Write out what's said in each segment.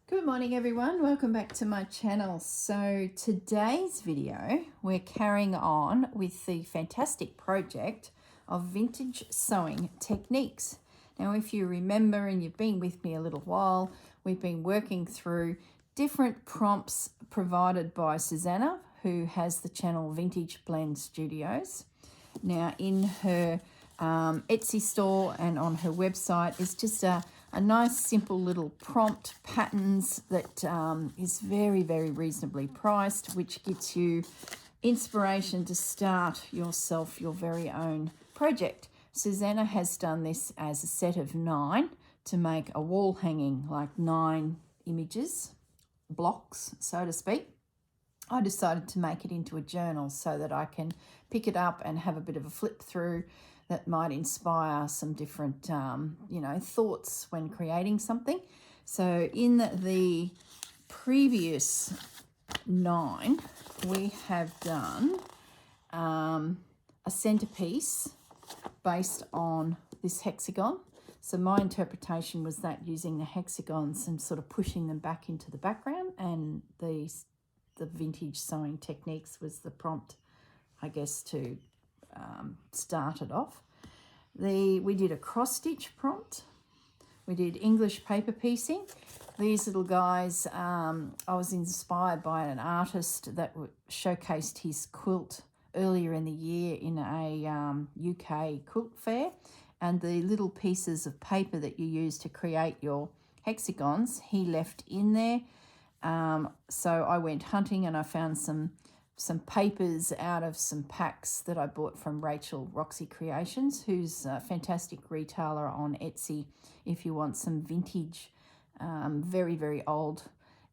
Good morning everyone, welcome back to my channel. So today's video we're carrying on with the fantastic project of vintage sewing techniques. Now if you remember and you've been with me a little while, we've been working through different prompts provided by Susanna, who has the channel Vintage Blend Studios. Now in her Etsy store and on her website is just a nice simple little prompt patterns that is very reasonably priced, which gets you inspiration to start yourself your very own project. Susanna has done this as a set of 9 to make a wall hanging, like 9 images, blocks so to speak. I decided to make it into a journal so that I can pick it up and have a bit of a flip through that might inspire some different, thoughts when creating something. So in the previous 9, we have done a centerpiece based on this hexagon. So my interpretation was that using the hexagons and sort of pushing them back into the background, and the vintage sewing techniques was the prompt, I guess, to start it off. We did a cross stitch prompt. We did English paper piecing. These little guys, I was inspired by an artist that showcased his quilt earlier in the year in a UK quilt fair, and the little pieces of paper that you use to create your hexagons he left in there. So I went hunting and I found some papers out of some packs that I bought from Rachel Roxy Creations, who's a fantastic retailer on Etsy if you want some vintage, very old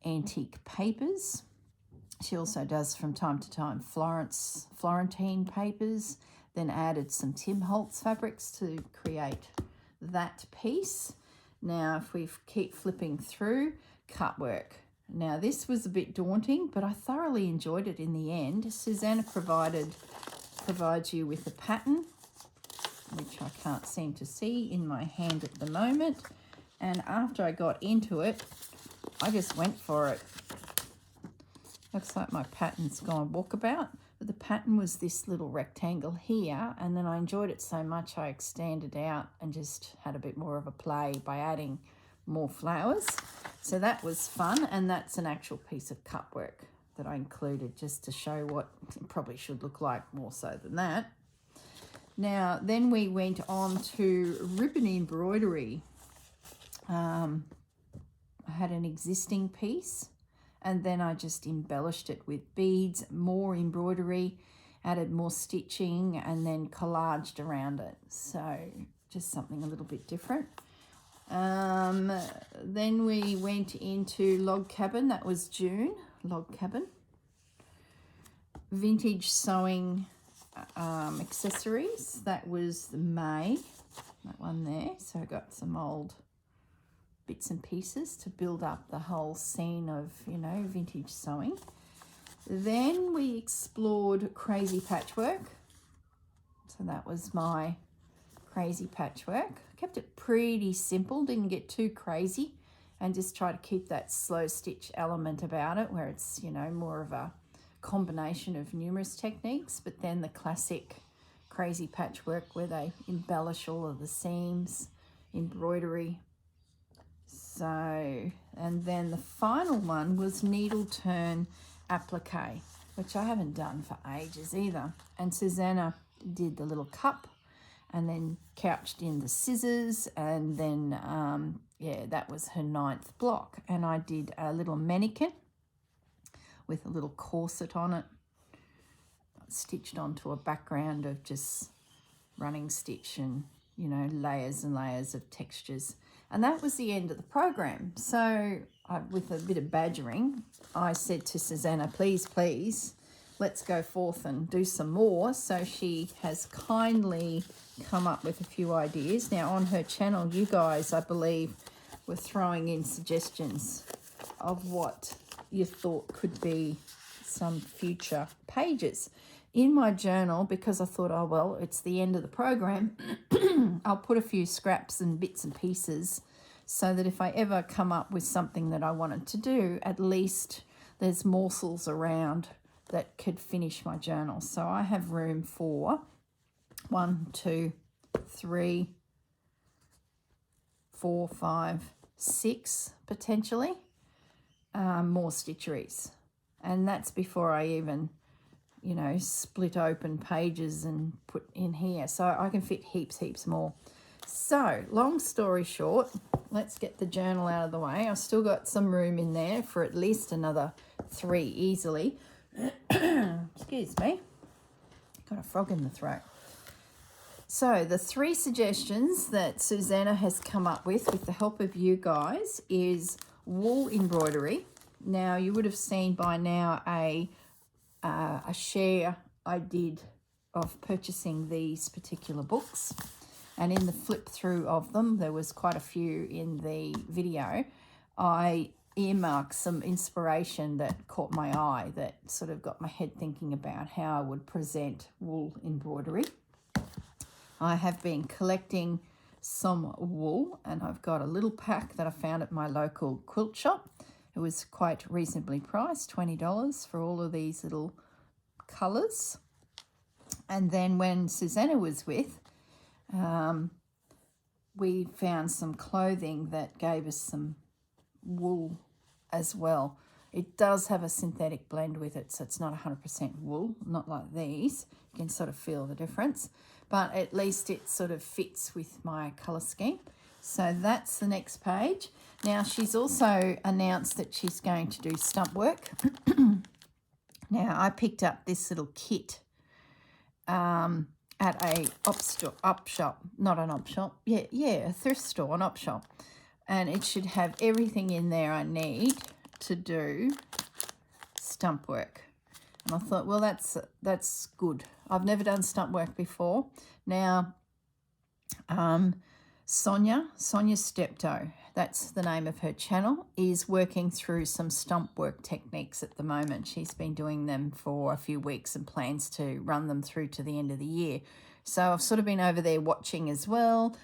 antique papers. She also does from time to time Florentine papers, then added some Tim Holtz fabrics to create that piece. Now if we keep flipping through, cut work. Now this was a bit daunting, but I thoroughly enjoyed it in the end. Susanna provides you with a pattern, which I can't seem to see in my hand at the moment. And after I got into it, I just went for it. Looks like my pattern's gone walkabout, but the pattern was this little rectangle here, and then I enjoyed it so much I extended out and just had a bit more of a play by adding more flowers. So that was fun, and that's an actual piece of cut work that I included just to show what it probably should look like more so than that. Now then we went on to ribbon embroidery. I had an existing piece and then I just embellished it with beads, more embroidery, added more stitching, and then collaged around it. So just something a little bit different. Then we went into log cabin. That was June. Log cabin. Vintage sewing accessories. That was May. That one there. So I got some old bits and pieces to build up the whole scene of, vintage sewing. Then we explored crazy patchwork. So that was my crazy patchwork. I kept it pretty simple, didn't get too crazy, and just try to keep that slow stitch element about it, where it's, more of a combination of numerous techniques, but then the classic crazy patchwork where they embellish all of the seams, embroidery. So, and then the final one was needle turn applique, which I haven't done for ages either. And Susanna did the little cup and then couched in the scissors, and then that was her 9th block. And I did a little mannequin with a little corset on it, stitched onto a background of just running stitch and layers and layers of textures. And that was the end of the program. So with a bit of badgering, I said to Susanna, please let's go forth and do some more. So she has kindly come up with a few ideas. Now on her channel, you guys, I believe, were throwing in suggestions of what you thought could be some future pages in my journal, because I thought, oh well, it's the end of the program. I'll put a few scraps and bits and pieces so that if I ever come up with something that I wanted to do, at least there's morsels around that could finish my journal. So I have room for 1, 2, 3, 4, 5, 6 potentially more stitcheries. And that's before I even, you know, split open pages and put in here. So I can fit heaps more. So long story short, let's get the journal out of the way. I've still got some room in there for at least another 3 easily. Excuse me. Got a frog in the throat. So the 3 suggestions that Susanna has come up with the help of you guys is wool embroidery. Now you would have seen by now a share I did of purchasing these particular books, and in the flip through of them, there was quite a few in the video. I earmarked some inspiration that caught my eye, that sort of got my head thinking about how I would present wool embroidery. I have been collecting some wool, and I've got a little pack that I found at my local quilt shop. It was quite reasonably priced, $20 for all of these little colours. And then when Susanna was with, we found some clothing that gave us some wool as well. It does have a synthetic blend with it, so it's not 100% wool, not like these. You can sort of feel the difference, but at least it sort of fits with my colour scheme. So that's the next page. Now she's also announced that she's going to do stump work. Now I picked up this little kit at a a thrift store, an op shop, and it should have everything in there I need to do stump work. And I thought, well, that's good. I've never done stump work before. Now, Sonia Steptoe, that's the name of her channel, is working through some stump work techniques at the moment. She's been doing them for a few weeks and plans to run them through to the end of the year. So I've sort of been over there watching as well,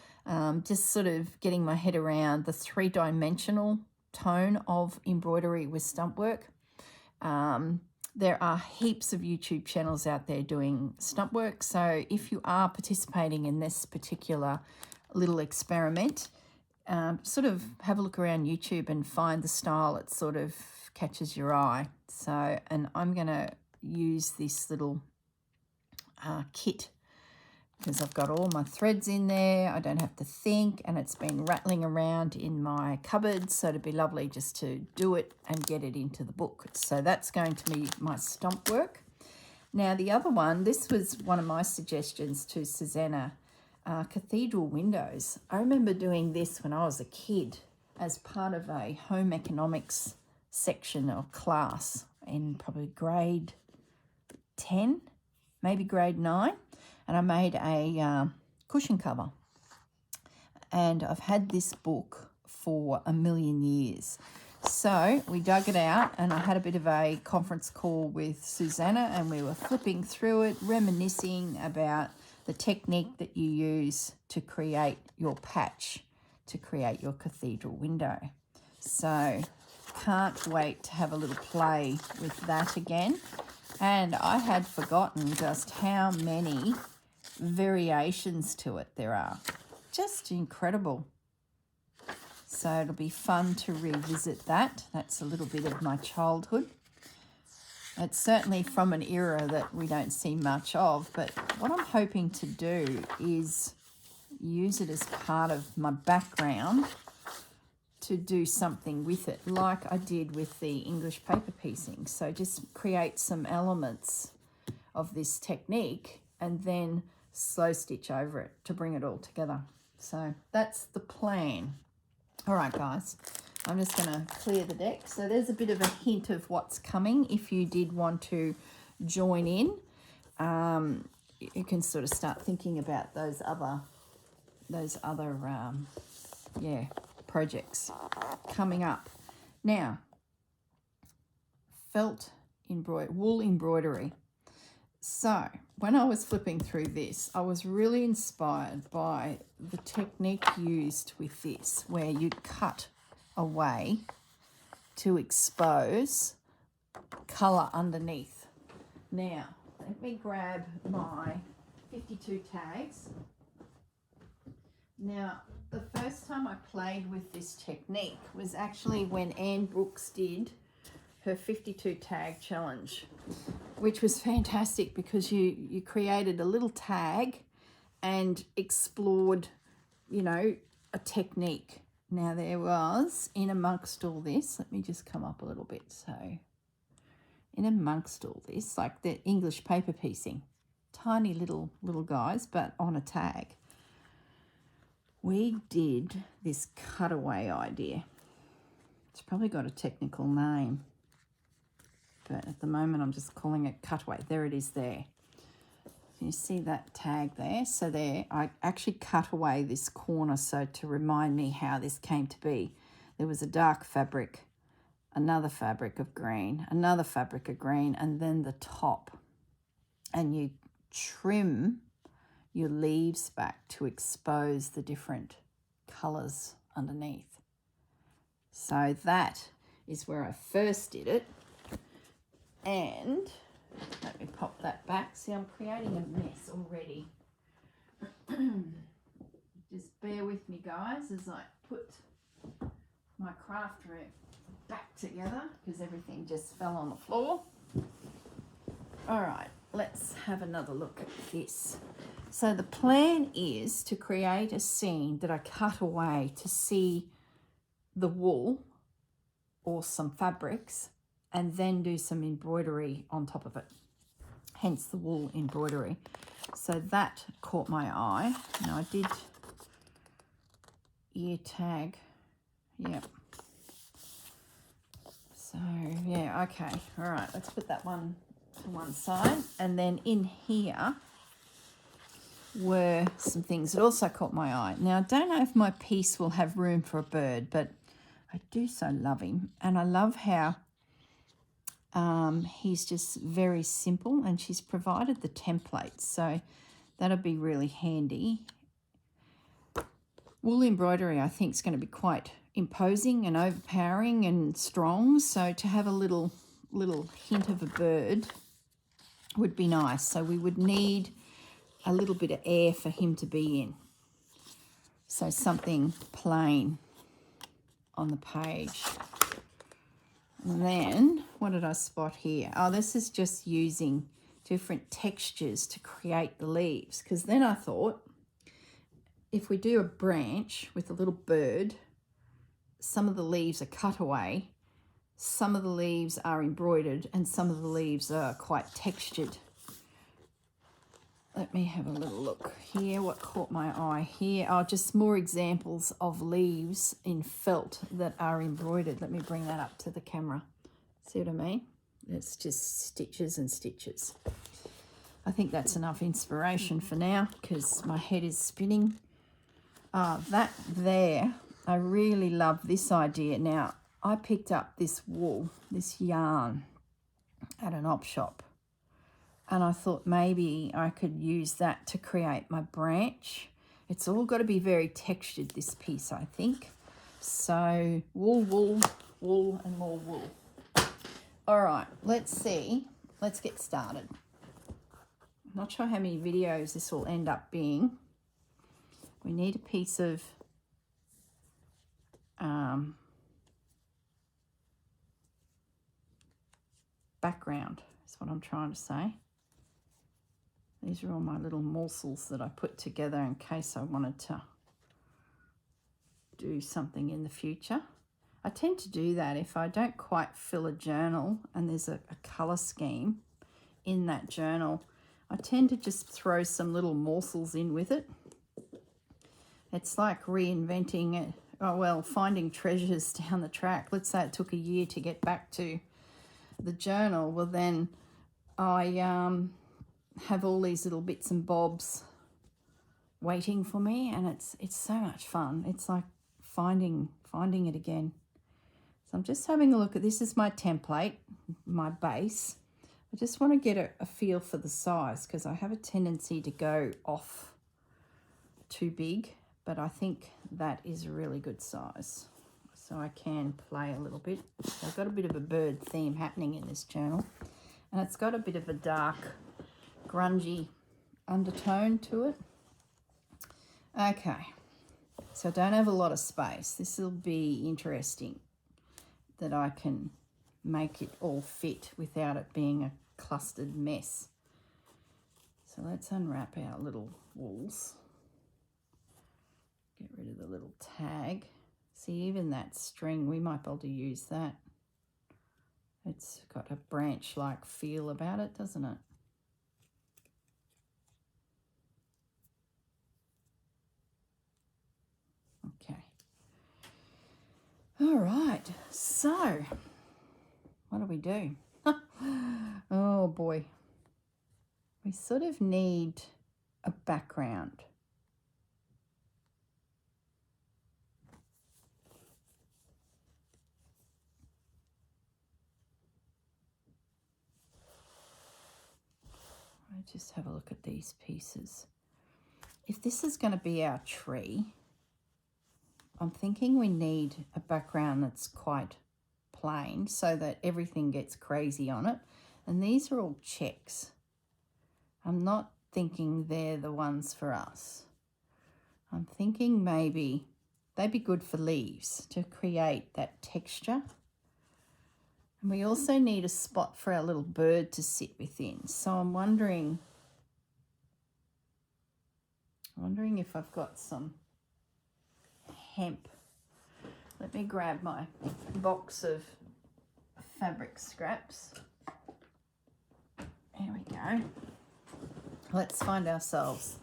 just sort of getting my head around the 3-dimensional tone of embroidery with stump work. There are heaps of YouTube channels out there doing stump work. So if you are participating in this particular little experiment, sort of have a look around YouTube and find the style that sort of catches your eye. So, and I'm going to use this little kit because I've got all my threads in there. I don't have to think, and it's been rattling around in my cupboard, so it'd be lovely just to do it and get it into the book. So that's going to be my stump work. Now the other one, this was one of my suggestions to Susanna, cathedral windows. I remember doing this when I was a kid as part of a home economics section or class in probably grade 10, maybe grade 9. And I made a cushion cover. And I've had this book for a million years. So we dug it out, and I had a bit of a conference call with Susanna, and we were flipping through it, reminiscing about the technique that you use to create your patch, to create your cathedral window. So can't wait to have a little play with that again. And I had forgotten just how many variations to it there are. Just incredible. So it'll be fun to revisit that. That's a little bit of my childhood. It's certainly from an era that we don't see much of, but what I'm hoping to do is use it as part of my background to do something with it, like I did with the English paper piecing. So just create some elements of this technique and then slow stitch over it to bring it all together. So that's the plan. All right, guys, I'm just going to clear the deck. So there's a bit of a hint of what's coming. If you did want to join in, you can sort of start thinking about those other projects coming up. Now, wool embroidery. So when I was flipping through this, I was really inspired by the technique used with this, where you cut away to expose colour underneath. Now, let me grab my 52 tags. Now, the first time I played with this technique was actually when Anne Brooks did her 52 tag challenge, which was fantastic because you created a little tag and explored, you know, a technique. Now there was, in amongst all this, let me just come up a little bit. So in amongst all this, like the English paper piecing, tiny little guys, but on a tag, we did this cutaway idea. It's probably got a technical name, but at the moment I'm just calling it cutaway. There it is there. Can you see that tag there? So there, I actually cut away this corner so to remind me how this came to be. There was a dark fabric, another fabric of green, another fabric of green, and then the top. And you trim your leaves back to expose the different colours underneath. So that is where I first did it. And let me pop that back. See, I'm creating a mess already. Just bear with me, guys, as I put my craft room back together because everything just fell on the floor. All right, let's have another look at this. So the plan is to create a scene that I cut away to see the wool or some fabrics and then do some embroidery on top of it, hence the wool embroidery. So that caught my eye. Now I did ear tag, yep. So yeah, okay, all right, let's put that one to one side. And then in here were some things that also caught my eye. Now I don't know if my piece will have room for a bird, but I do so love him, and I love how he's just very simple, and she's provided the templates, so that'll be really handy. Wool embroidery, I think, is going to be quite imposing and overpowering and strong, so to have a little hint of a bird would be nice. So we would need a little bit of air for him to be in. So something plain on the page. And then, what did I spot here? Oh, this is just using different textures to create the leaves. Because then I thought, if we do a branch with a little bird, some of the leaves are cut away, some of the leaves are embroidered, and some of the leaves are quite textured. Let me have a little look here. What caught my eye here? Oh, just more examples of leaves in felt that are embroidered. Let me bring that up to the camera. See what I mean? It's just stitches and stitches. I think that's enough inspiration for now because my head is spinning. That there, I really love this idea. Now, I picked up this wool, this yarn at an op shop. And I thought maybe I could use that to create my branch. It's all got to be very textured, this piece, I think. So wool, wool, wool, and more wool. All right, let's see. Let's get started. I'm not sure how many videos this will end up being. We need a piece of background, is what I'm trying to say. These are all my little morsels that I put together in case I wanted to do something in the future. I tend to do that if I don't quite fill a journal and there's a colour scheme in that journal. I tend to just throw some little morsels in with it. It's like reinventing it. Oh, well, finding treasures down the track. Let's say it took a year to get back to the journal. Well, then I have all these little bits and bobs waiting for me, and it's so much fun. It's like finding it again. So I'm just having a look at this. Is my template, my base. I just want to get a feel for the size, because I have a tendency to go off too big, but I think that is a really good size. So I can play a little bit. So I've got a bit of a bird theme happening in this journal, and it's got a bit of a dark, grungy undertone to it. Okay, so I don't have a lot of space. This will be interesting that I can make it all fit without it being a clustered mess. So let's unwrap our little wools. Get rid of the little tag. See, even that string, we might be able to use that. It's got a branch-like feel about it, doesn't it? Okay. All right, so what do we do? Oh boy. We sort of need a background. I'll just have a look at these pieces. If this is going to be our tree, I'm thinking we need a background that's quite plain so that everything gets crazy on it. And these are all checks. I'm not thinking they're the ones for us. I'm thinking maybe they'd be good for leaves to create that texture. And we also need a spot for our little bird to sit within. So I'm wondering if I've got some hemp. Let me grab my box of fabric scraps. There we go. Let's find ourselves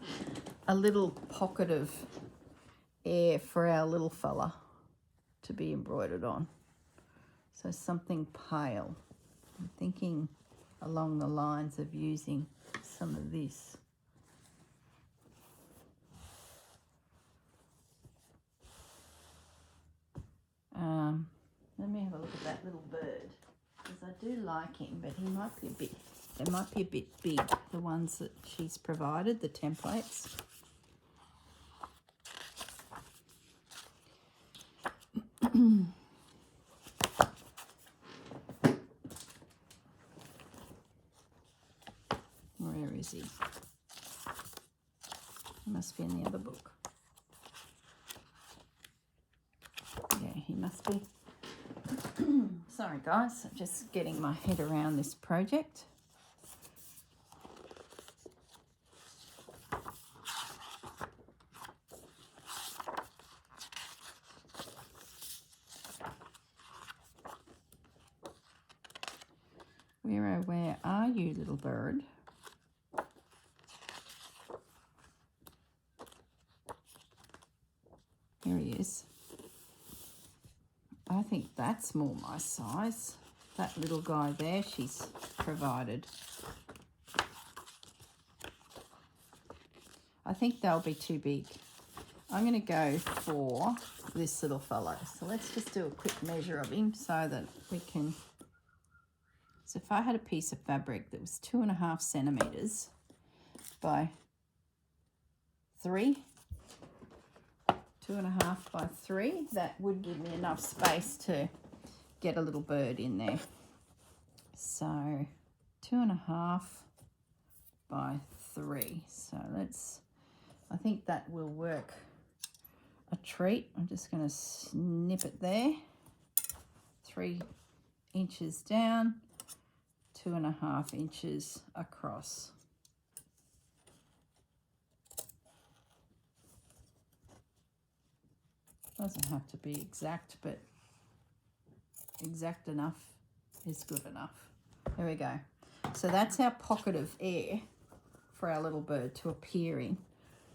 a little pocket of air for our little fella to be embroidered on. So something pale. I'm thinking along the lines of using some of this. Let me have a look at that little bird, because I do like him, but he might be a bit, they might be a bit big, the ones that she's provided, the templates. Where is he? He must be in the other book. Yeah, he must be. Sorry guys, I'm just getting my head around this project. Where are you, little bird? Here he is. I think that's more my size. That little guy there she's provided. I think they'll be too big. I'm going to go for this little fellow. So let's just do a quick measure of him so that we can... So if I had a piece of fabric that was 2.5 centimetres by 3, 2.5 by 3, that would give me enough space to get a little bird in there. So 2.5 by 3. So let's, I think that will work a treat. I'm just going to snip it there. 3 inches down, 2.5 inches across. Doesn't have to be exact, but exact enough is good enough. There we go. So that's our pocket of air for our little bird to appear in,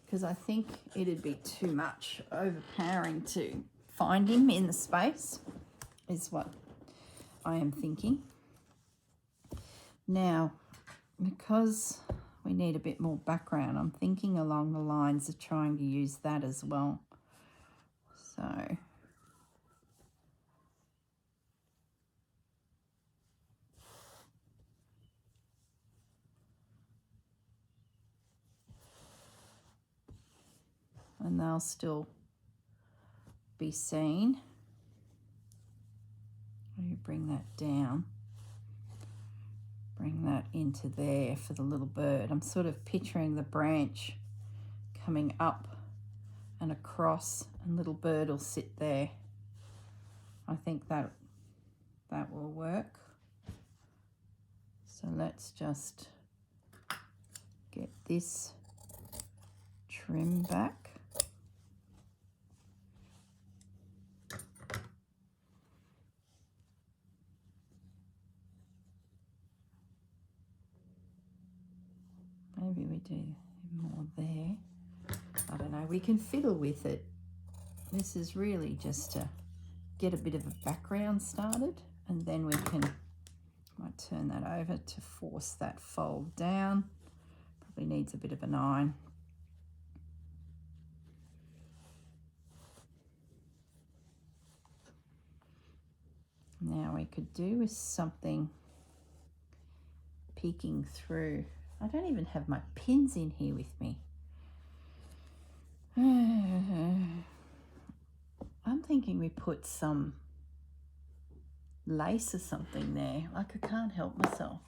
because I think it'd be too much overpowering to find him in the space, is what I am thinking. Now, because we need a bit more background, I'm thinking along the lines of trying to use that as well. So and they'll still be seen. You bring that down, bring that into there for the little bird. I'm sort of picturing the branch coming up and across, and little bird will sit there. I think that will work. So let's just get this trim back. Maybe we do more there. I don't know, we can fiddle with it. This is really just to get a bit of a background started, and then we can, might turn that over to force that fold down. Probably needs a bit of an iron. Now we could do with something peeking through. I don't even have my pins in here with me. I'm thinking we put some lace or something there. Like, I can't help myself.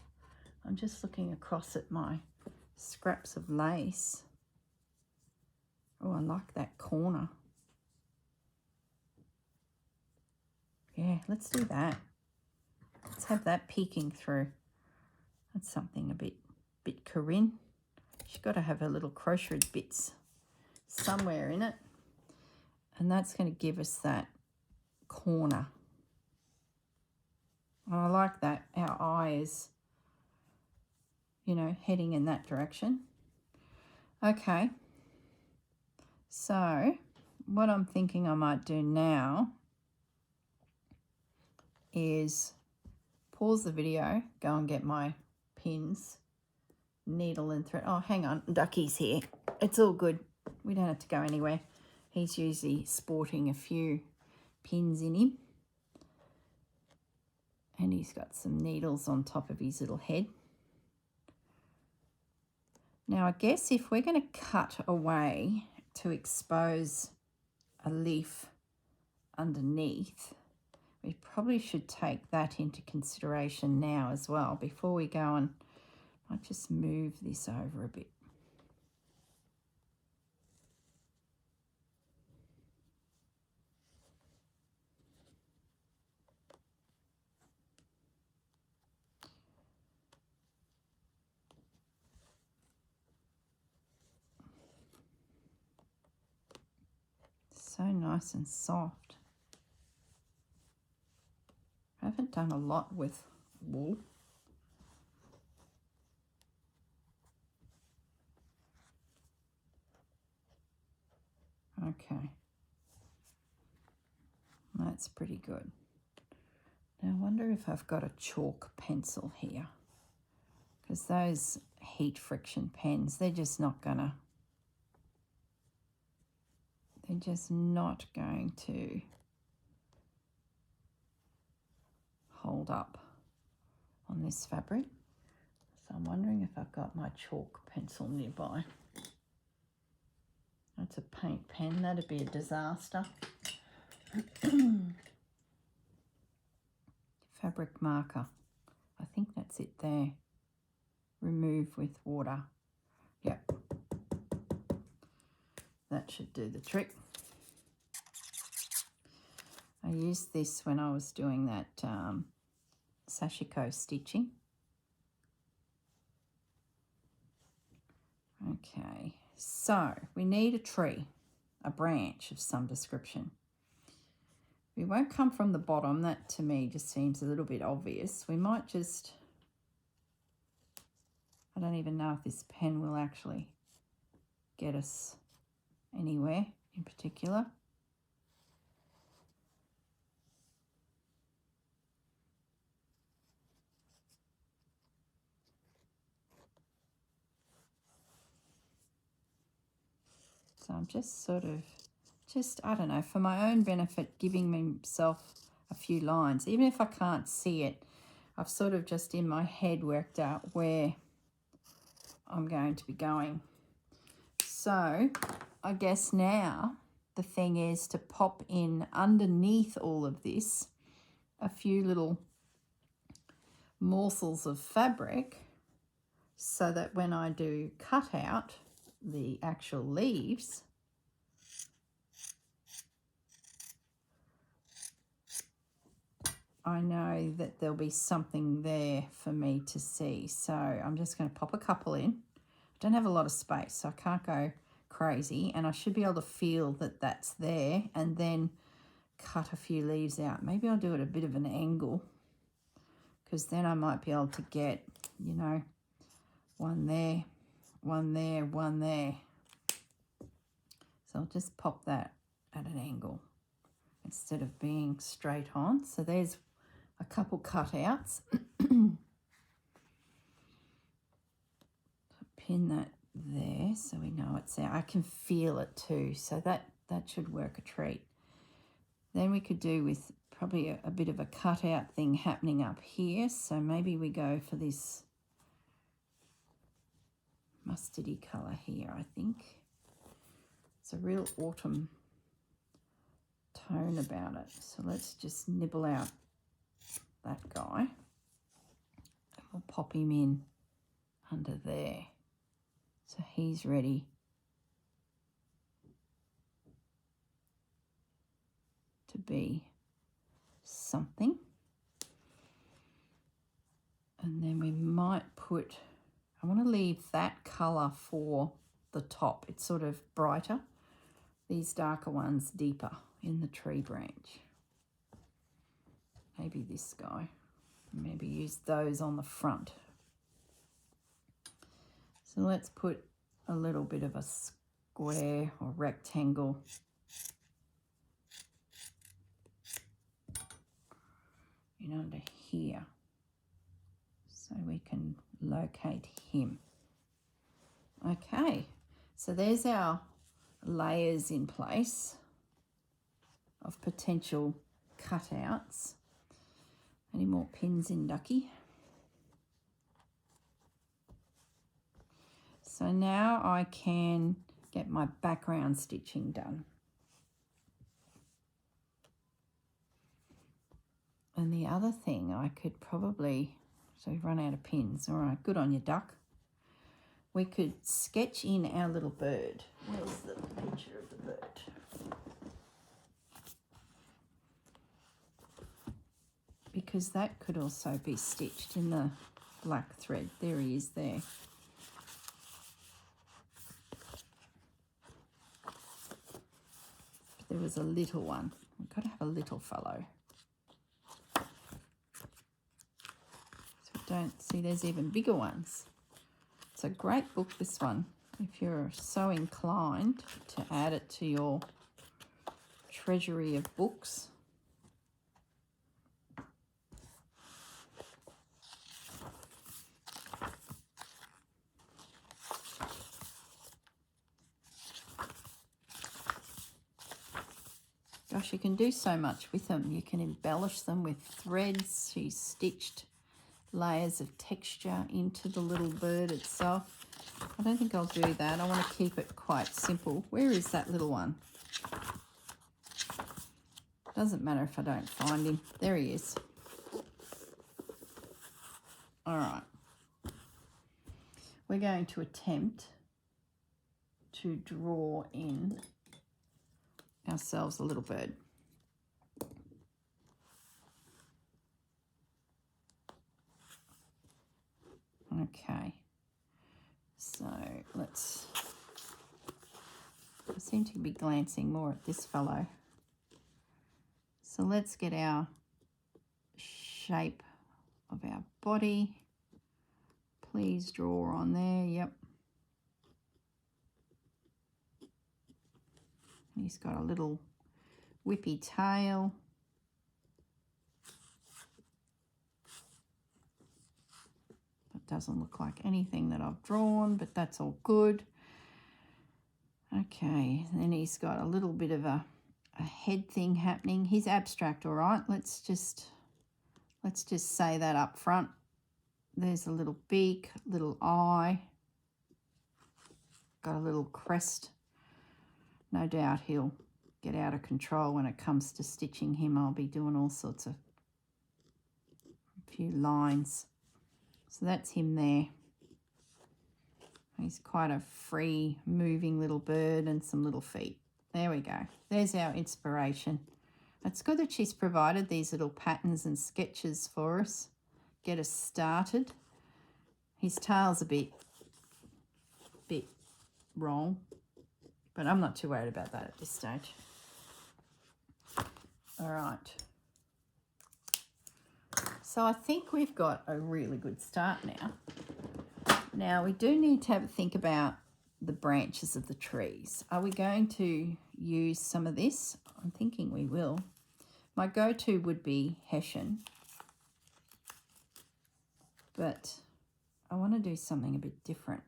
I'm just looking across at my scraps of lace. Oh, I like that corner. Yeah, let's do that. Let's have that peeking through. That's something a bit Corrine. She's got to have her little crocheted bits somewhere in it. And that's going to give us that corner. And I like that our eye is, you know, heading in that direction. Okay. So what I'm thinking I might do now is pause the video, go and get my pins, needle and thread. Oh, hang on, Ducky's here. It's all good. We don't have to go anywhere. He's usually sporting a few pins in him. And he's got some needles on top of his little head. Now, I guess if we're going to cut away to expose a leaf underneath, we probably should take that into consideration now as well, before we go and I'll just move this over a bit. So nice and soft. I haven't done a lot with wool. Okay. That's pretty good. Now I wonder if I've got a chalk pencil here, because those heat friction pens, they're just not going to hold up on this fabric. So I'm wondering if I've got my chalk pencil nearby. That's a paint pen, that'd be a disaster. Fabric marker, I think that's it there. Remove with water. Yep. That should do the trick. I used this when I was doing that sashiko stitching. Okay, so we need a tree, a branch of some description. We won't come from the bottom. That to me just seems a little bit obvious. We might just, I don't even know if this pen will actually get us anywhere in particular. So I'm just sort of, I don't know, for my own benefit, giving myself a few lines. Even if I can't see it, I've sort of just in my head worked out where I'm going to be going. So I guess now the thing is to pop in underneath all of this a few little morsels of fabric so that when I do cut out the actual leaves, I know that there'll be something there for me to see. So I'm just going to pop a couple in. I don't have a lot of space, so I can't go crazy, and I should be able to feel that that's there and then cut a few leaves out. Maybe I'll do it a bit of an angle, because then I might be able to get, you know, one there, one there, one there. So I'll just pop that at an angle instead of being straight on. So there's a couple cutouts. Pin that there so we know it's there. I can feel it too, so that should work a treat. Then we could do with probably a bit of a cutout thing happening up here. So maybe we go for this mustardy colour here, I think. It's a real autumn tone about it. So let's just nibble out that guy. And we'll pop him in under there. So he's ready to be something. And then we might put, I want to leave that colour for the top. It's sort of brighter. These darker ones deeper in the tree branch. Maybe this guy. Maybe use those on the front. So let's put a little bit of a square or rectangle in under here so we can locate him. Okay, so there's our layers in place of potential cutouts. Any more pins in, Ducky? So now I can get my background stitching done. And the other thing I could probably, so we've run out of pins. All right, good on you, Duck. We could sketch in our little bird. Where's the picture of the bird? Because that could also be stitched in the black thread. There he is there. There was a little one. We've got to have a little fellow. So we don't see there's even bigger ones. It's a great book, this one, if you're so inclined to add it to your treasury of books. Gosh, you can do so much with them. You can embellish them with threads. She's stitched layers of texture into the little bird itself. I don't think I'll do that. I want to keep it quite simple. Where is that little one? Doesn't matter if I don't find him. There he is. All right. We're going to attempt to draw in ourselves a little bird. Okay, so let's, I seem to be glancing more at this fellow. So let's get our shape of our body. Please draw on there, yep. He's got a little whippy tail. Doesn't look like anything that I've drawn, but that's all good. Okay, then he's got a little bit of a head thing happening. He's abstract, all right. Let's just say that up front. There's a little beak, little eye, got a little crest no doubt he'll get out of control when it comes to stitching him. I'll be doing all sorts of few lines. So that's him there. He's quite a free moving little bird and some little feet. There we go. There's our inspiration. It's good that she's provided these little patterns and sketches for us. Get us started. His tail's a bit wrong, but I'm not too worried about that at this stage. All right. So I think we've got a really good start now. Now we do need to have a think about the branches of the trees. Are we going to use some of this? I'm thinking we will. My go-to would be Hessian, but I want to do something a bit different.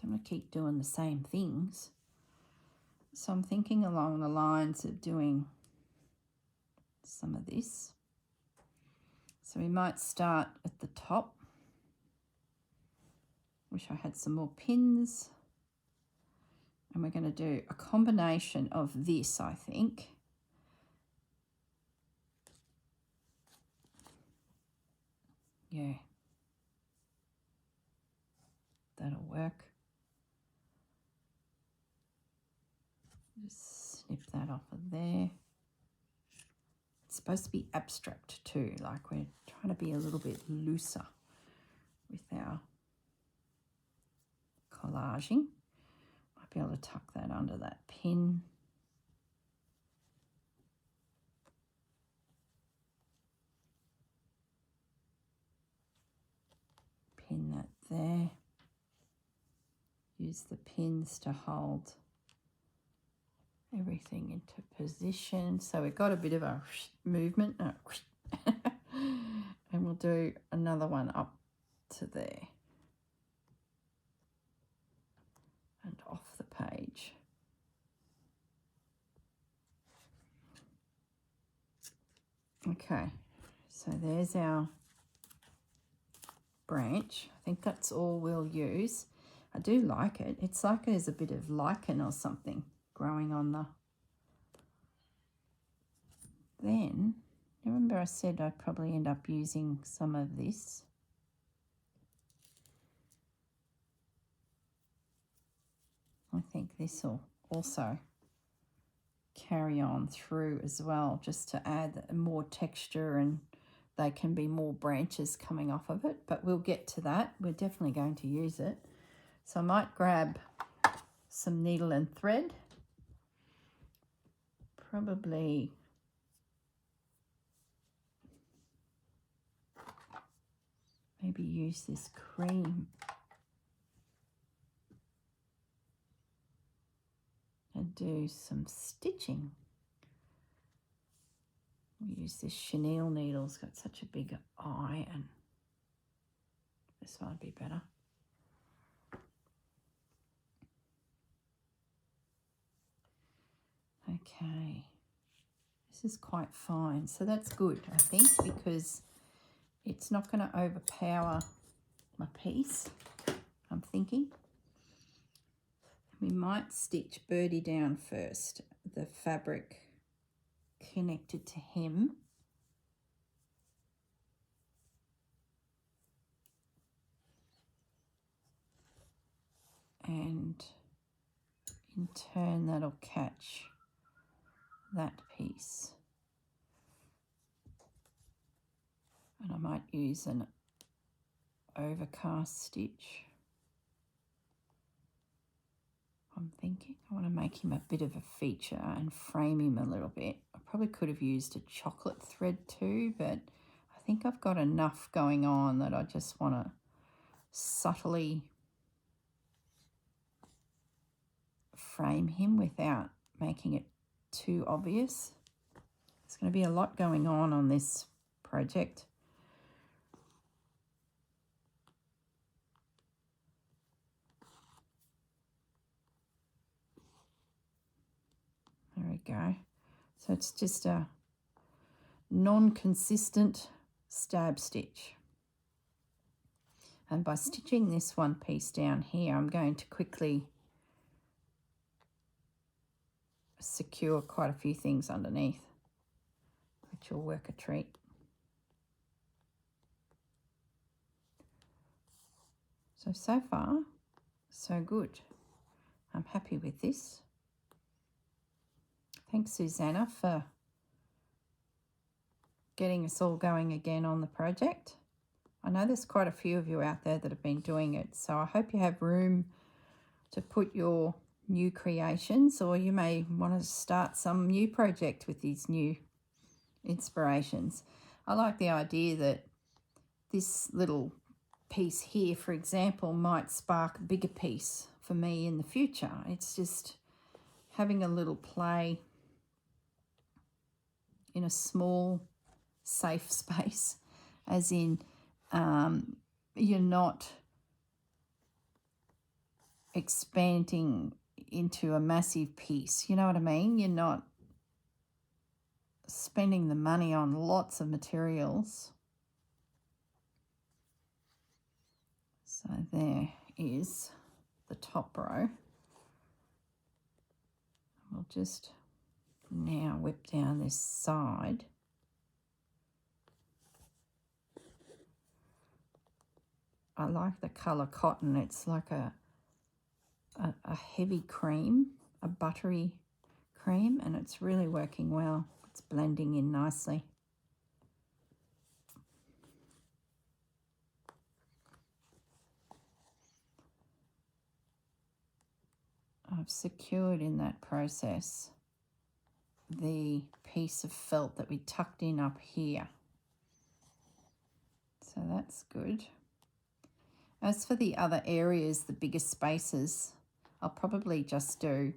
Don't want to keep doing the same things. So I'm thinking along the lines of doing some of this. So we might start at the top. Wish I had some more pins. And we're going to do a combination of this, I think. Yeah. That'll work. Just snip that off of there. It's supposed to be abstract too, like we're trying to be a little bit looser with our collaging. Might be able to tuck that under that pin. Pin that there. Use the pins to hold everything into position. So we've got a bit of a movement. And we'll do another one up to there. And off the page. Okay, so there's our branch. I think that's all we'll use. I do like it. It's like there's a bit of lichen or something growing on the... Then, remember I said I'd probably end up using some of this. I think this will also carry on through as well, just to add more texture, and they can be more branches coming off of it, but we'll get to that. We're definitely going to use it. So I might grab some needle and thread, probably maybe use this cream and do some stitching. We use this chenille needle, it's got such a big eye, and this one would be better. Okay, this is quite fine, so that's good, I think, because it's not going to overpower my piece, I'm thinking. We might stitch Birdie down first, the fabric connected to him. And in turn that'll catch that piece. And I might use an overcast stitch. I'm thinking I want to make him a bit of a feature and frame him a little bit. I probably could have used a chocolate thread too, but I think I've got enough going on that I just want to subtly frame him without making it too obvious. There's going to be a lot going on this project. There we go. So it's just a non-consistent stab stitch. And by stitching this one piece down here, I'm going to quickly secure quite a few things underneath, which will work a treat. So far, so good. I'm happy with this. Thanks, Susanna, for getting us all going again on the project. I know there's quite a few of you out there that have been doing it, so I hope you have room to put your new creations, or you may want to start some new project with these new inspirations. I like the idea that this little piece here, for example, might spark a bigger piece for me in the future. It's just having a little play in a small, safe space, as in you're not expanding into a massive piece. You know what I mean? You're not spending the money on lots of materials. So there is the top row. We'll just now whip down this side. I like the colour cotton. It's like a heavy cream, a buttery cream, and it's really working well. It's blending in nicely. I've secured in that process the piece of felt that we tucked in up here. So that's good. As for the other areas, the bigger spaces, I'll probably just do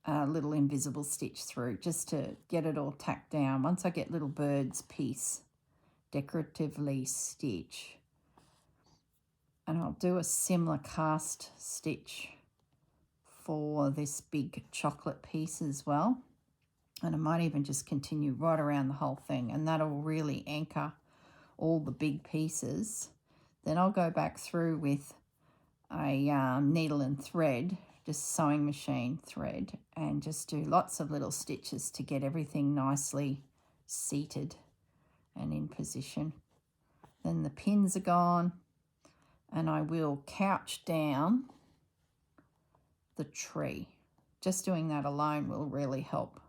a little invisible stitch through just to get it all tacked down. Once I get little birds piece decoratively stitch, and I'll do a similar cast stitch for this big chocolate piece as well. And I might even just continue right around the whole thing, and that'll really anchor all the big pieces. Then I'll go back through with a needle and thread, just sewing machine thread, and just do lots of little stitches to get everything nicely seated and in position. Then the pins are gone, and I will couch down the tree. Just doing that alone will really help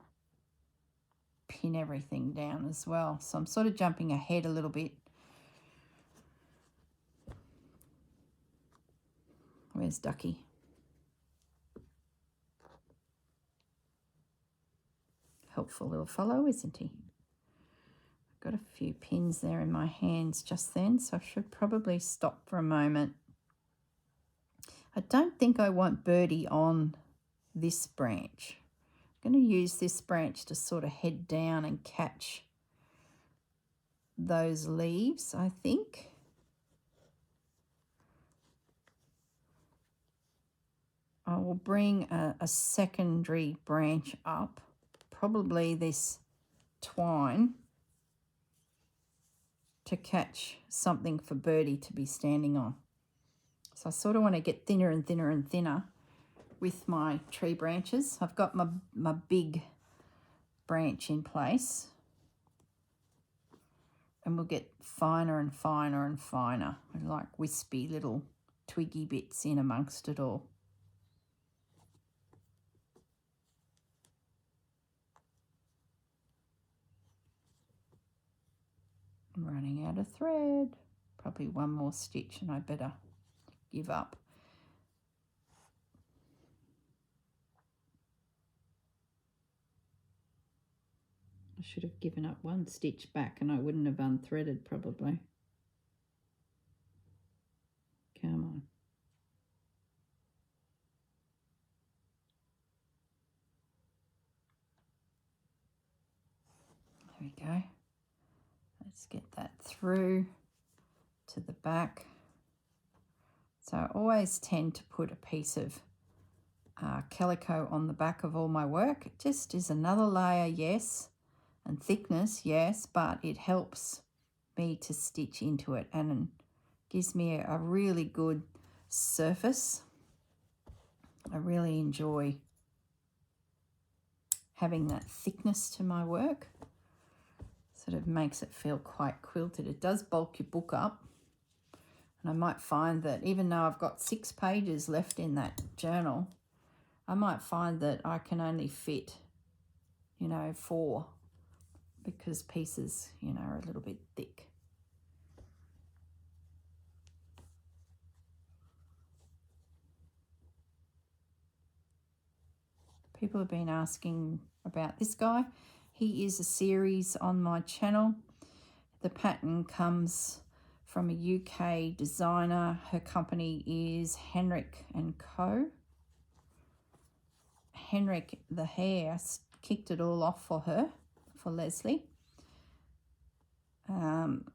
pin everything down as well. So I'm sort of jumping ahead a little bit. Where's Ducky? Helpful little fellow, isn't he? I've got a few pins there in my hands just then, so I should probably stop for a moment. I don't think I want Birdie on this branch. I'm going to use this branch to sort of head down and catch those leaves, I think. I will bring a secondary branch up, probably this twine, to catch something for Birdie to be standing on. So I sort of want to get thinner and thinner and thinner with my tree branches. I've got my big branch in place, and we'll get finer and finer and finer, like wispy little twiggy bits in amongst it all. I'm running out of thread. Probably one more stitch and I better give up. I should have given up one stitch back and I wouldn't have unthreaded probably. Come on. There we go. Let's get that through to the back. So I always tend to put a piece of calico on the back of all my work. It just is another layer, yes, and thickness, yes, but it helps me to stitch into it and gives me a really good surface. I really enjoy having that thickness to my work. Sort of makes it feel quite quilted. It does bulk your book up. And I might find that even though I've got 6 pages left in that journal, I might find that I can only fit, you know, 4 because pieces, you know, are a little bit thick. People have been asking about this guy. He is a series on my channel. The pattern comes from a UK designer. Her company is Henrik & Co. Henrik, the hair, kicked it all off for her, for Leslie.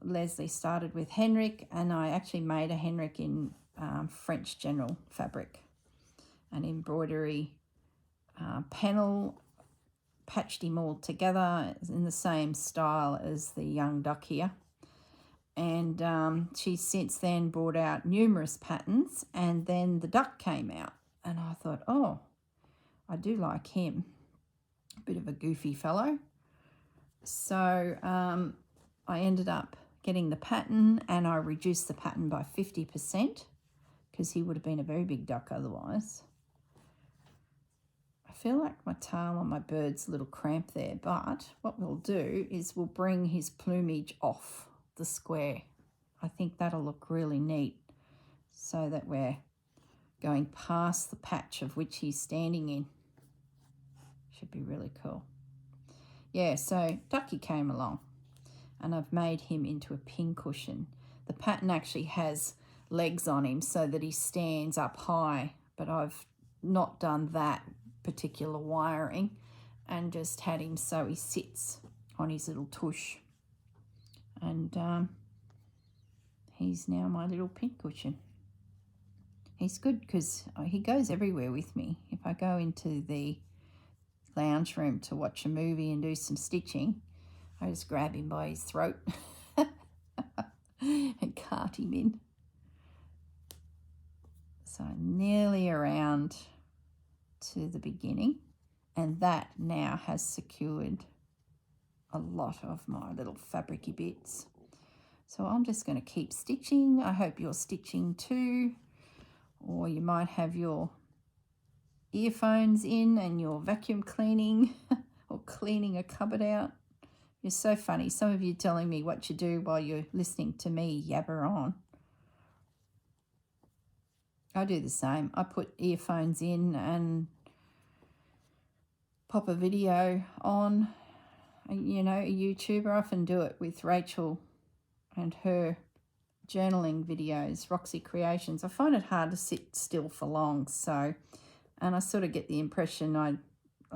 Leslie started with Henrik, and I actually made a Henrik in French general fabric, an embroidery panel, patched him all together in the same style as the young duck here. And she's since then brought out numerous patterns, and then the duck came out, and I thought, oh, I do like him. A bit of a goofy fellow. So I ended up getting the pattern, and I reduced the pattern by 50% because he would have been a very big duck otherwise. I feel like my tail on my bird's a little cramped there, but what we'll do is we'll bring his plumage off the square. I think that'll look really neat, so that we're going past the patch of which he's standing in. Should be really cool. Yeah, so Ducky came along, and I've made him into a pincushion. The pattern actually has legs on him so that he stands up high, but I've not done that particular wiring and just had him so he sits on his little tush. And he's now my little pincushion. He's good because he goes everywhere with me. If I go into the lounge room to watch a movie and do some stitching, I just grab him by his throat and cart him in. So nearly around to the beginning, and that now has secured a lot of my little fabricy bits. So I'm just going to keep stitching. I hope you're stitching too, or you might have your earphones in and you're vacuum cleaning or cleaning a cupboard out. You're so funny. Some of you telling me what you do while you're listening to me yabber on. I do the same. I put earphones in and pop a video on. You know, a YouTuber. I often do it with Rachel and her journaling videos, Roxy Creations. I find it hard to sit still for long, so, and I sort of get the impression I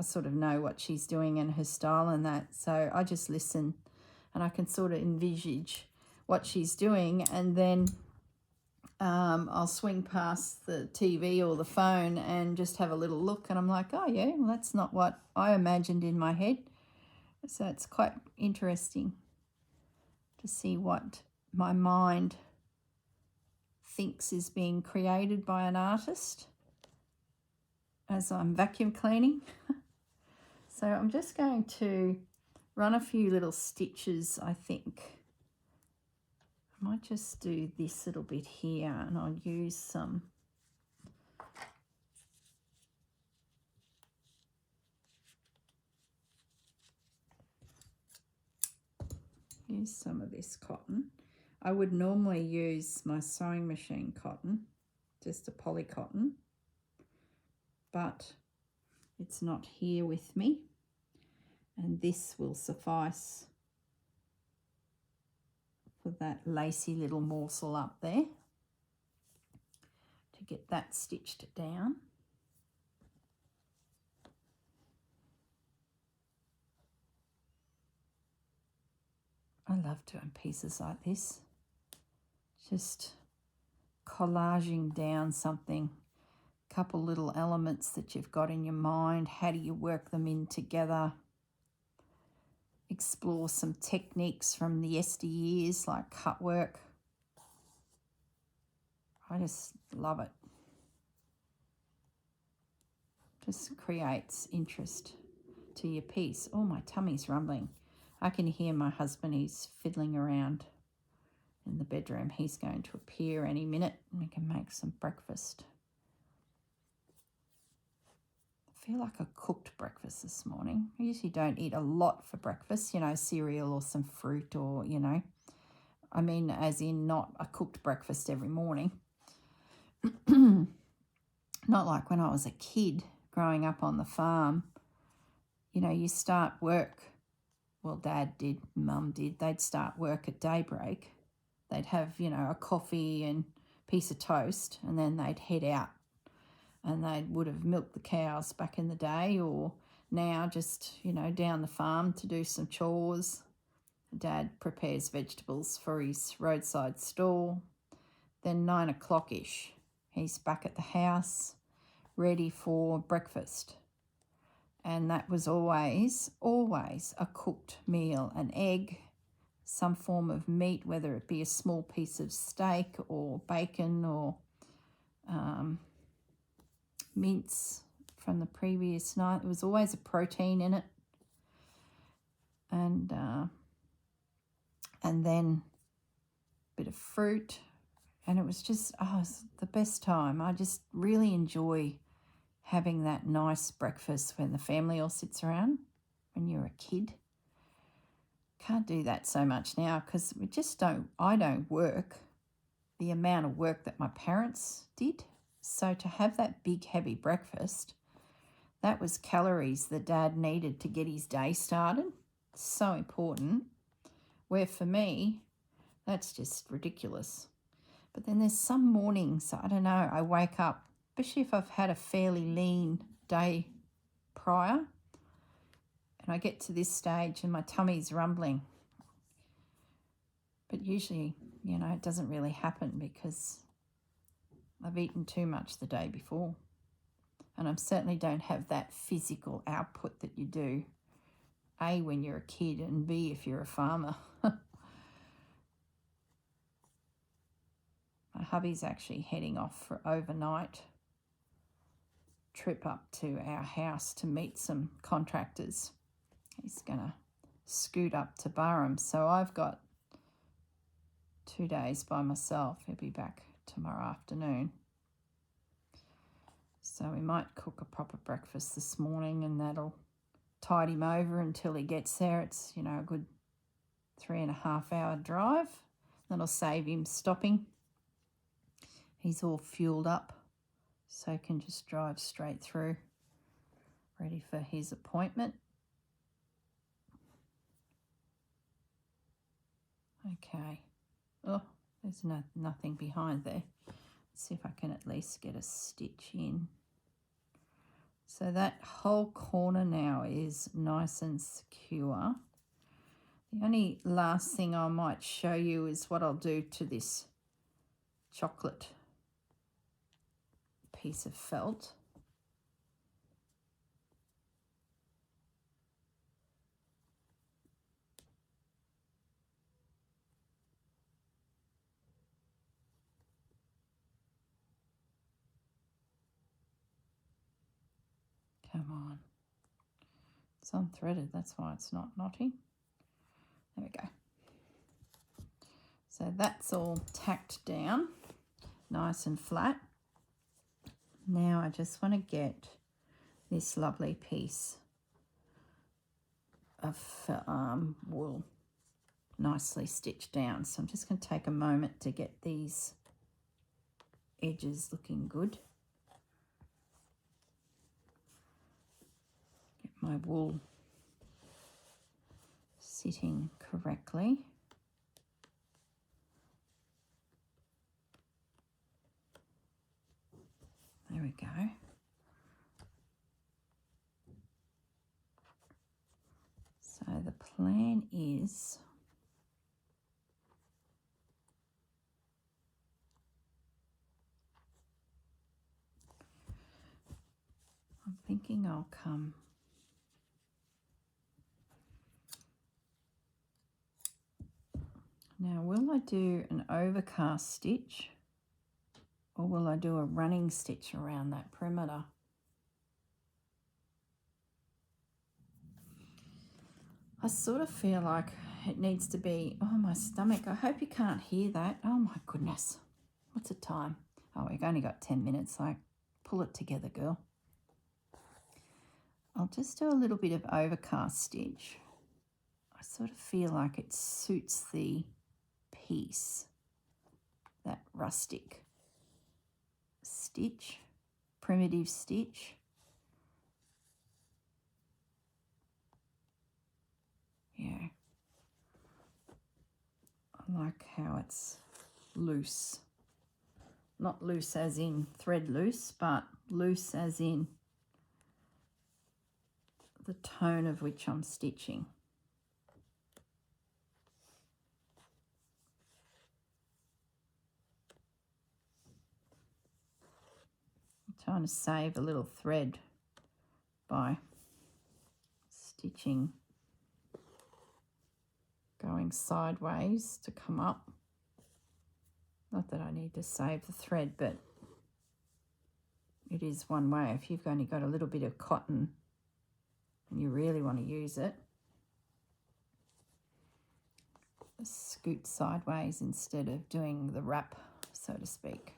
sort of know what she's doing and her style and that, so I just listen and I can sort of envisage what she's doing, and then I'll swing past the TV or the phone and just have a little look, and I'm like, oh yeah, well, that's not what I imagined in my head. So it's quite interesting to see what my mind thinks is being created by an artist as I'm vacuum cleaning. So I'm just going to run a few little stitches, I think. I might just do this little bit here, and I'll use some of this cotton. I would normally use my sewing machine cotton, just a poly cotton, but it's not here with me, and this will suffice for that lacy little morsel up there to get that stitched down. I love doing pieces like this, just collaging down something, a couple little elements that you've got in your mind. How do you work them in together? Explore some techniques from the yesteryears like cut work. I just love it. Just creates interest. to your piece. Oh, my tummy's rumbling. I can hear my husband. He's fiddling around in the bedroom. He's going to appear any minute and we can make some breakfast. I feel like I cooked breakfast this morning. I usually don't eat a lot for breakfast, you know, cereal or some fruit or, you know. I mean, as in not a cooked breakfast every morning. Not like when I was a kid growing up on the farm. You know, you start work. Well, Dad did, Mum did. They'd start work at daybreak. They'd have, you know, a coffee and piece of toast, and then they'd head out. And they would have milked the cows back in the day, or now just, you know, down the farm to do some chores. Dad prepares vegetables for his roadside stall. Then 9 o'clock-ish, he's back at the house, ready for breakfast. And that was always a cooked meal, an egg, some form of meat, whether it be a small piece of steak or bacon or mince from the previous night. There was always a protein in it. And then a bit of fruit. And it was just, it was the best time. I just really enjoy having that nice breakfast when the family all sits around when you're a kid. Can't do that so much now because I don't work the amount of work that my parents did. So to have that big, heavy breakfast, that was calories that Dad needed to get his day started. So important. Where for me, that's just ridiculous. But then there's some mornings, I don't know, I wake up, especially if I've had a fairly lean day prior, and I get to this stage and my tummy's rumbling. But usually, you know, it doesn't really happen because I've eaten too much the day before. And I certainly don't have that physical output that you do, A, when you're a kid, and B, if you're a farmer. My hubby's actually heading off for overnight trip up to our house to meet some contractors. He's going to scoot up to Burrum. So I've got 2 days by myself. He'll be back tomorrow afternoon. So we might cook a proper breakfast this morning and that'll tide him over until he gets there. It's, you know, a good 3.5 hour drive. That'll save him stopping. He's all fueled up, so he can just drive straight through, ready for his appointment. Okay. Oh, there's nothing behind there. Let's see if I can at least get a stitch in. So that whole corner now is nice and secure. The only last thing I might show you is what I'll do to this chocolate piece of felt. Come on. It's unthreaded, that's why it's not knotty. There we go. So that's all tacked down, nice and flat. Now I just want to get this lovely piece of wool nicely stitched down. So I'm just going to take a moment to get these edges looking good. Get my wool sitting correctly. There we go. So the plan is I'm thinking I'll come now. Will I do an overcast stitch? Or will I do a running stitch around that perimeter? I sort of feel like it needs to be, oh, my stomach. I hope you can't hear that. Oh, my goodness. What's the time? Oh, we've only got 10 minutes. Like, pull it together, girl. I'll just do a little bit of overcast stitch. I sort of feel like it suits the piece, that rustic stitch, primitive stitch. Yeah. I like how it's loose. Not loose as in thread loose, but loose as in the tone of which I'm stitching. I'm trying to save a little thread by stitching going sideways to come up. Not that I need to save the thread, but it is one way. If you've only got a little bit of cotton and you really want to use it, scoot sideways instead of doing the wrap, so to speak.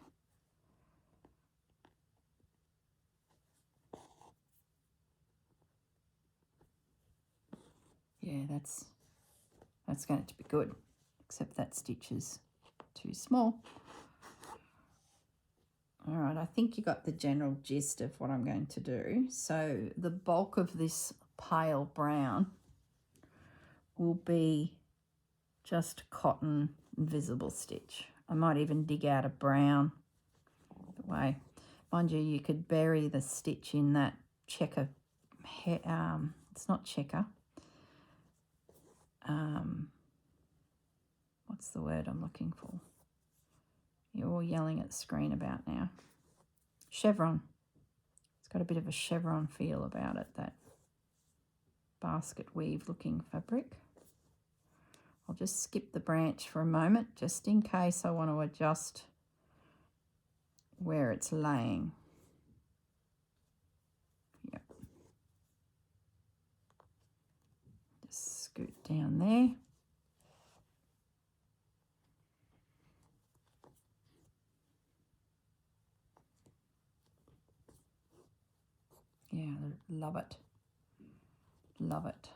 Yeah, that's going to be good, except that stitch is too small. All right, I think you got the general gist of what I'm going to do. So the bulk of this pale brown will be just cotton invisible stitch. I might even dig out a brown way. Mind you, you could bury the stitch in that checker. It's not checker. What's the word I'm looking for? You're all yelling at the screen about now. Chevron. It's got a bit of a chevron feel about it, that basket weave looking fabric. I'll just skip the branch for a moment, just in case I want to adjust where it's laying. Yep. Just scoot down there. Yeah, love it. Love it.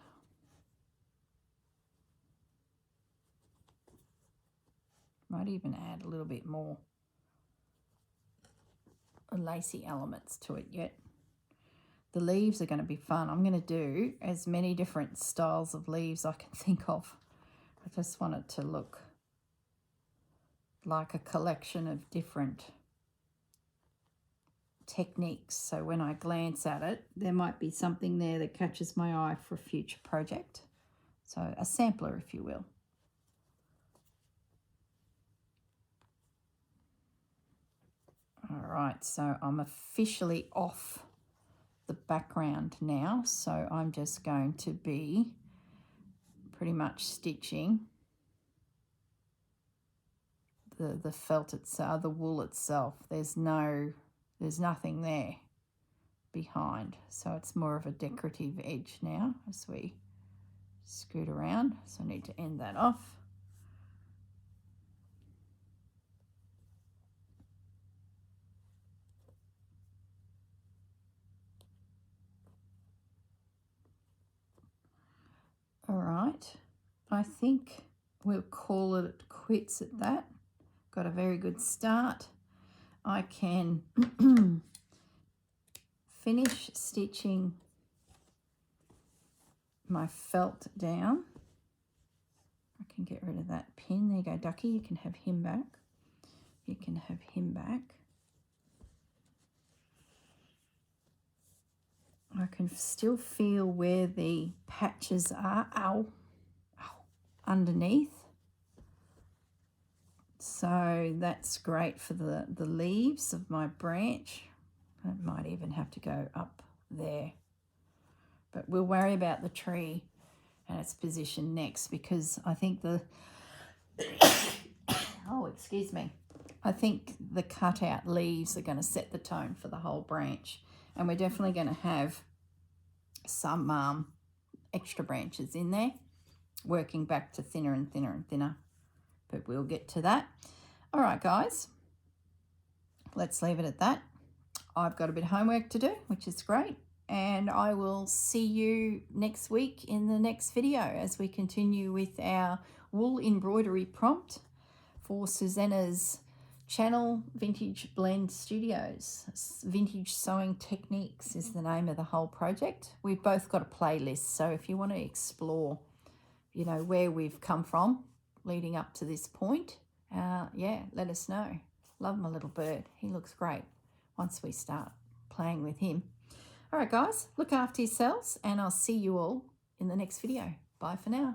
Might even add a little bit more lacy elements to it yet. The leaves are going to be fun. I'm going to do as many different styles of leaves I can think of. I just want it to look like a collection of different techniques. So when I glance at it, there might be something there that catches my eye for a future project. So a sampler, if you will. All right, so I'm officially off the background now. So I'm just going to be pretty much stitching the felt itself, the wool itself. There's nothing there behind. So it's more of a decorative edge now as we scoot around. So I need to end that off. All right, I think we'll call it quits at that. Got a very good start. I can finish stitching my felt down. I can get rid of that pin. There you go, Ducky. You can have him back. You can have him back. I can still feel where the patches are underneath. So that's great for the leaves of my branch. I might even have to go up there. But we'll worry about the tree and its position next, because I think oh, excuse me. I think the cutout leaves are going to set the tone for the whole branch. And we're definitely going to have some extra branches in there, working back to thinner and thinner and thinner, but we'll get to that. All right, guys, let's leave it at that. I've got a bit of homework to do, which is great, and I will see you next week in the next video as we continue with our wool embroidery prompt for Susanna's channel, Vintage Blend Studios. Vintage Sewing Techniques is the name of the whole project. We've both got a playlist, so if you want to explore, you know, where we've come from leading up to this point, yeah, let us know. Love my little bird. He looks great once we start playing with him. All right, guys, look after yourselves, and I'll see you all in the next video. Bye for now.